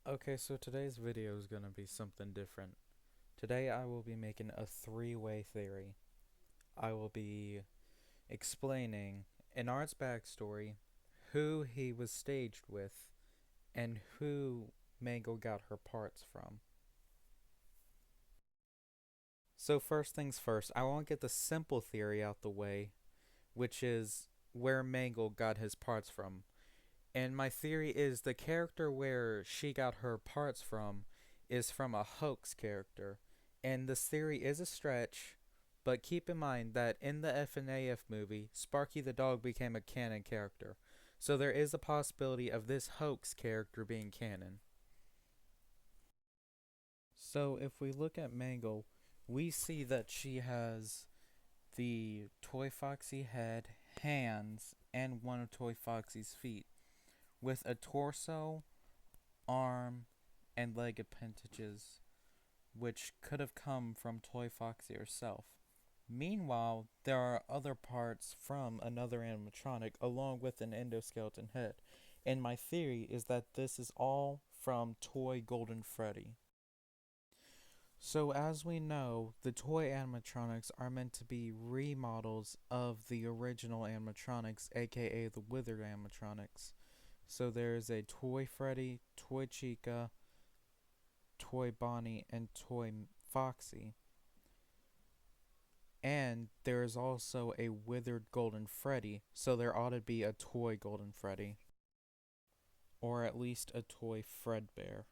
Okay, so today's video is going to be something different. Today I will be making a three-way theory. I will be explaining Ennard's backstory, who he was staged with, and who Mangle got her parts from. So first things first, I want to get the simple theory out the way, which is where Mangle got his parts from. And my theory is the character where she got her parts from is from a hoax character. And this theory is a stretch, but keep in mind that in the FNAF movie, Sparky the dog became a canon character. So there is a possibility of this hoax character being canon. So if we look at Mangle, we see that she has the Toy Foxy head, hands, and one of Toy Foxy's feet, with a torso, arm, and leg appendages, which could have come from Toy Foxy herself. Meanwhile, there are other parts from another animatronic along with an endoskeleton head, and my theory is that this is all from Toy Golden Freddy. So as we know, the toy animatronics are meant to be remodels of the original animatronics, aka the withered animatronics. So there's a Toy Freddy, Toy Chica, Toy Bonnie, and Toy Foxy. And there is also a withered Golden Freddy, so there ought to be a toy Golden Freddy. Or at least a toy Fredbear.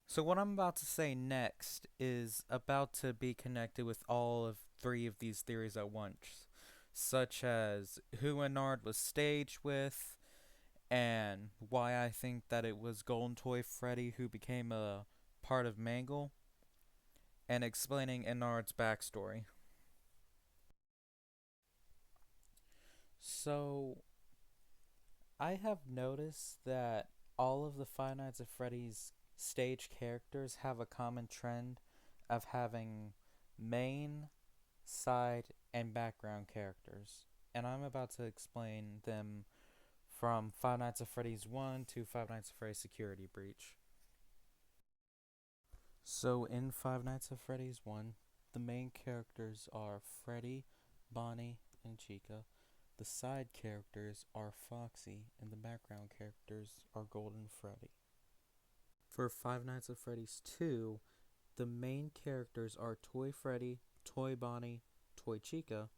So what I'm about to say next is about to be connected with all of three of these theories at once, such as who Ennard was staged with, and why I think that it was Golden Toy Freddy who became a part of Mangle, and explaining Ennard's backstory. So, I have noticed that all of the Five Nights at Freddy's stage characters have a common trend of having main, side, and background characters. And I'm about to explain them from Five Nights at Freddy's 1 to Five Nights at Freddy's Security Breach. So in Five Nights at Freddy's 1, the main characters are Freddy, Bonnie, and Chica. The side characters are Foxy, and the background characters are Golden Freddy. For Five Nights at Freddy's 2, the main characters are Toy Freddy, Toy Bonnie, Toy Chica.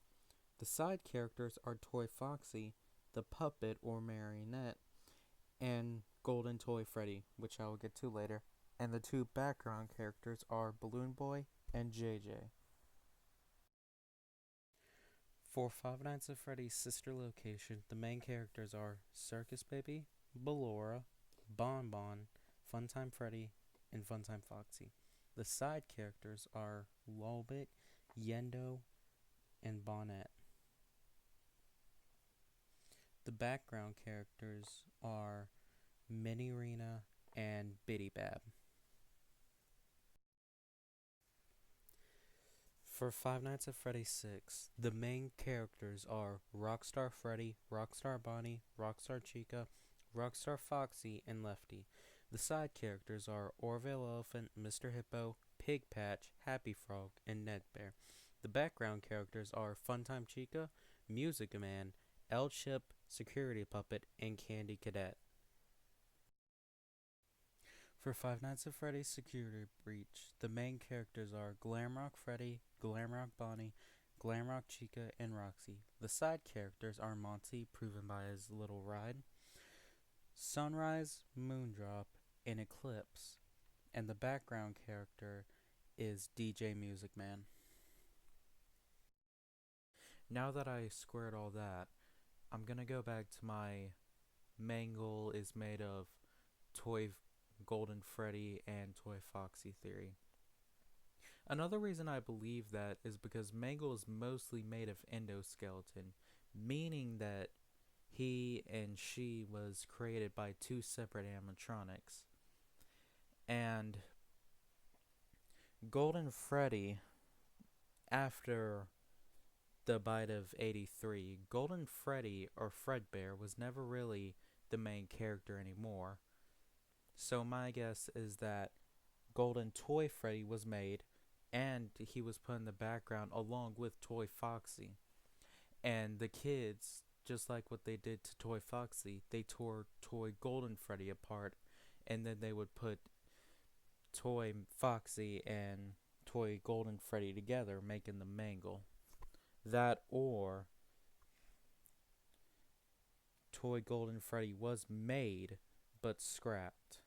The side characters are Toy Foxy, the puppet or marionette, and Golden Toy Freddy, which I will get to later. And the two background characters are Balloon Boy and JJ. For Five Nights at Freddy's sister location, the main characters are Circus Baby, Ballora, Bon Bon, Funtime Freddy, and Funtime Foxy. The side characters are Lolbit, Yendo, and Bonnet. The background characters are Mini Rena and Biddy Bab. For Five Nights at Freddy's 6, the main characters are Rockstar Freddy, Rockstar Bonnie, Rockstar Chica, Rockstar Foxy, and Lefty. The side characters are Orville Elephant, Mr. Hippo, Pig Patch, Happy Frog, and Ned Bear. The background characters are Funtime Chica, Music Man, L Chip, Security Puppet, and Candy Cadet. For Five Nights at Freddy's Security Breach, the main characters are Glamrock Freddy, Glamrock Bonnie, Glamrock Chica, and Roxy. The side characters are Monty, proven by his little ride, Sunrise, Moondrop, and Eclipse, and the background character is DJ Music Man. Now that I squared all that, I'm gonna go back to my Mangle is made of Toy Golden Freddy and Toy Foxy theory. Another reason I believe that is because Mangle is mostly made of endoskeleton, meaning that he and she was created by two separate animatronics. And Golden Freddy, after the bite of 83, Golden Freddy or Fredbear was never really the main character anymore. So my guess is that Golden Toy Freddy was made and he was put in the background along with Toy Foxy. And the kids, just like what they did to Toy Foxy, they tore Toy Golden Freddy apart and then they would put Toy Foxy and Toy Golden Freddy together, making the Mangle. That or Toy Golden Freddy was made but scrapped.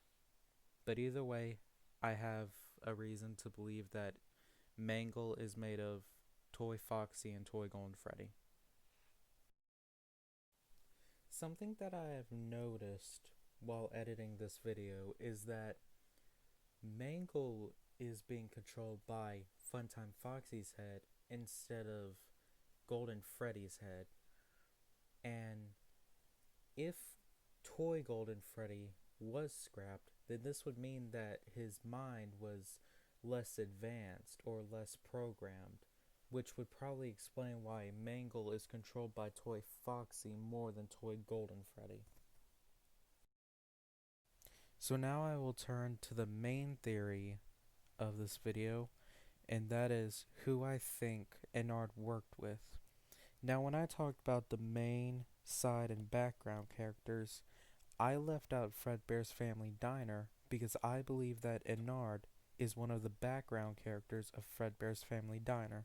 But either way, I have a reason to believe that Mangle is made of Toy Foxy and Toy Golden Freddy. Something that I have noticed while editing this video is that Mangle is being controlled by Funtime Foxy's head instead of Golden Freddy's head. And if Toy Golden Freddy was scrapped, then this would mean that his mind was less advanced or less programmed, which would probably explain why Mangle is controlled by Toy Foxy more than Toy Golden Freddy. So now I will turn to the main theory of this video, and that is who I think Ennard worked with. Now when I talked about the main, side, and background characters, I left out Fredbear's Family Diner because I believe that Ennard is one of the background characters of Fredbear's Family Diner.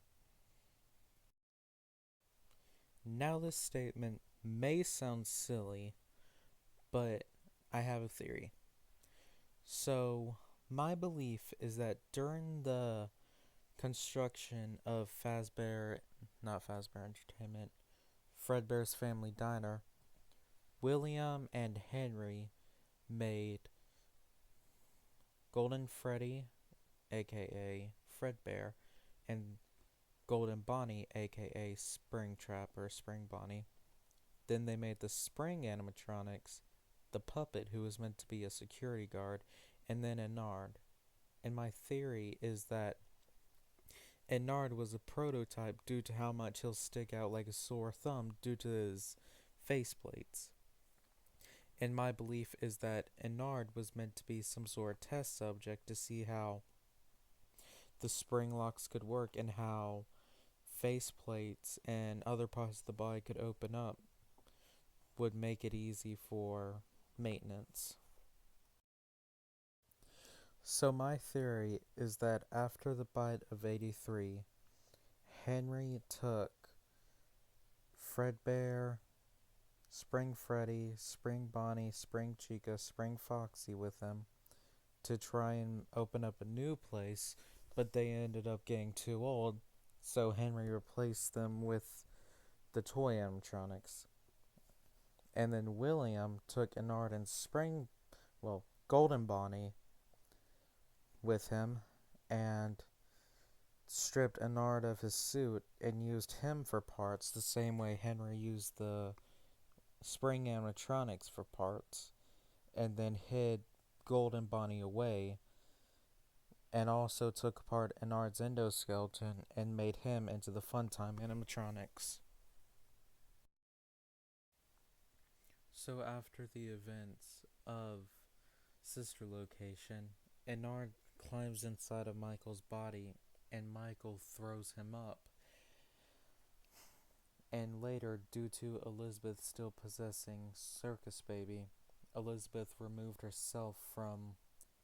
Now this statement may sound silly, but I have a theory. So, my belief is that during the construction of Fredbear's Family Diner, William and Henry made Golden Freddy, aka Fredbear, and Golden Bonnie, aka Springtrap or Spring Bonnie. Then they made the Spring animatronics, the puppet who was meant to be a security guard, and then Ennard. And my theory is that Ennard was a prototype due to how much he'll stick out like a sore thumb due to his faceplates. And my belief is that Ennard was meant to be some sort of test subject to see how the spring locks could work and how faceplates and other parts of the body could open up would make it easy for maintenance. So my theory is that after the bite of 83, Henry took Fredbear, Spring Freddy, Spring Bonnie, Spring Chica, Spring Foxy with him to try and open up a new place, but they ended up getting too old, so Henry replaced them with the toy animatronics. And then William took Ennard and Golden Bonnie with him and stripped Ennard of his suit and used him for parts the same way Henry used the spring animatronics for parts, and then hid Golden Bonnie away, and also took apart Ennard's endoskeleton and made him into the Funtime animatronics. So after the events of Sister Location, Ennard climbs inside of Michael's body and Michael throws him up. And later, due to Elizabeth still possessing Circus Baby, Elizabeth removed herself from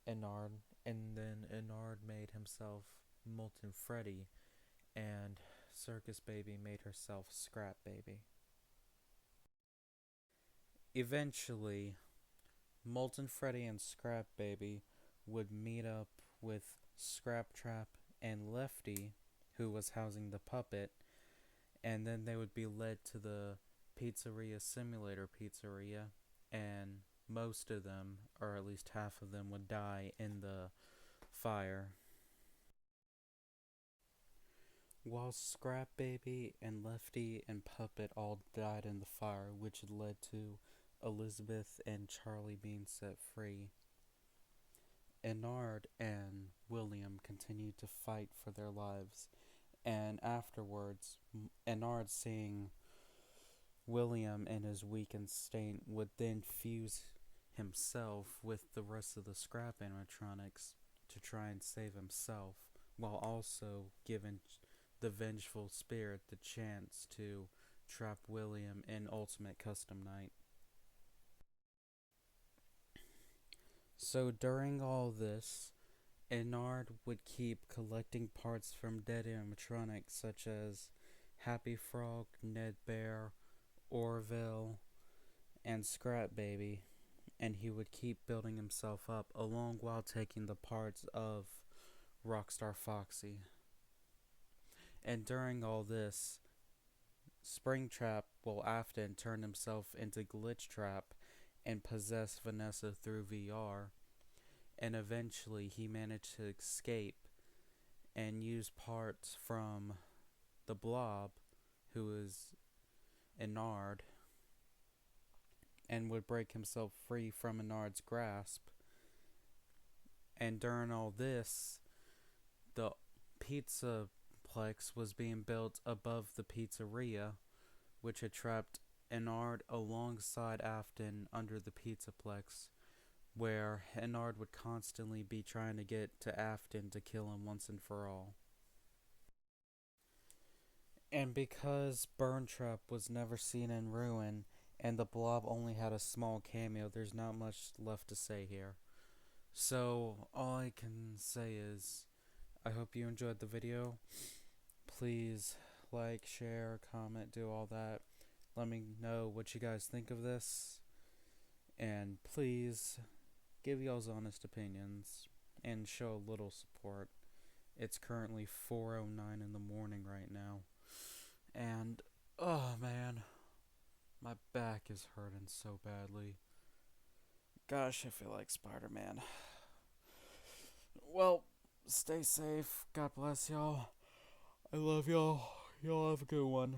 Ennard, and then Ennard made himself Molten Freddy, and Circus Baby made herself Scrap Baby. Eventually, Molten Freddy and Scrap Baby would meet up with Scrap Trap and Lefty, who was housing the puppet, and then they would be led to the Pizzeria Simulator Pizzeria, and most of them, or at least half of them, would die in the fire. While Scrap Baby and Lefty and Puppet all died in the fire, which had led to Elizabeth and Charlie being set free, Ennard and William continued to fight for their lives, and afterwards, Ennard, seeing William in his weakened state, would then fuse himself with the rest of the scrap animatronics to try and save himself, while also giving the vengeful spirit the chance to trap William in Ultimate Custom Night. So during all this, Ennard would keep collecting parts from dead animatronics such as Happy Frog, Ned Bear, Orville, and Scrap Baby, and he would keep building himself up along while taking the parts of Rockstar Foxy. And during all this, Springtrap will often turn himself into Glitchtrap and possess Vanessa through VR, and eventually he managed to escape and use parts from the Blob, who is Ennard, and would break himself free from Ennard's grasp. And during all this, the Pizzaplex was being built above the pizzeria, which had trapped Ennard alongside Afton under the Pizzaplex, where Ennard would constantly be trying to get to Afton to kill him once and for all. And because Burntrap was never seen in Ruin, and the Blob only had a small cameo, there's not much left to say here. So, all I can say is, I hope you enjoyed the video. Please like, share, comment, do all that. Let me know what you guys think of this. And please give y'all's honest opinions and show a little support. It's currently 4:09 in the morning right now. And, oh man, my back is hurting so badly. Gosh, I feel like Spider-Man. Well, stay safe. God bless y'all. I love y'all. Y'all have a good one.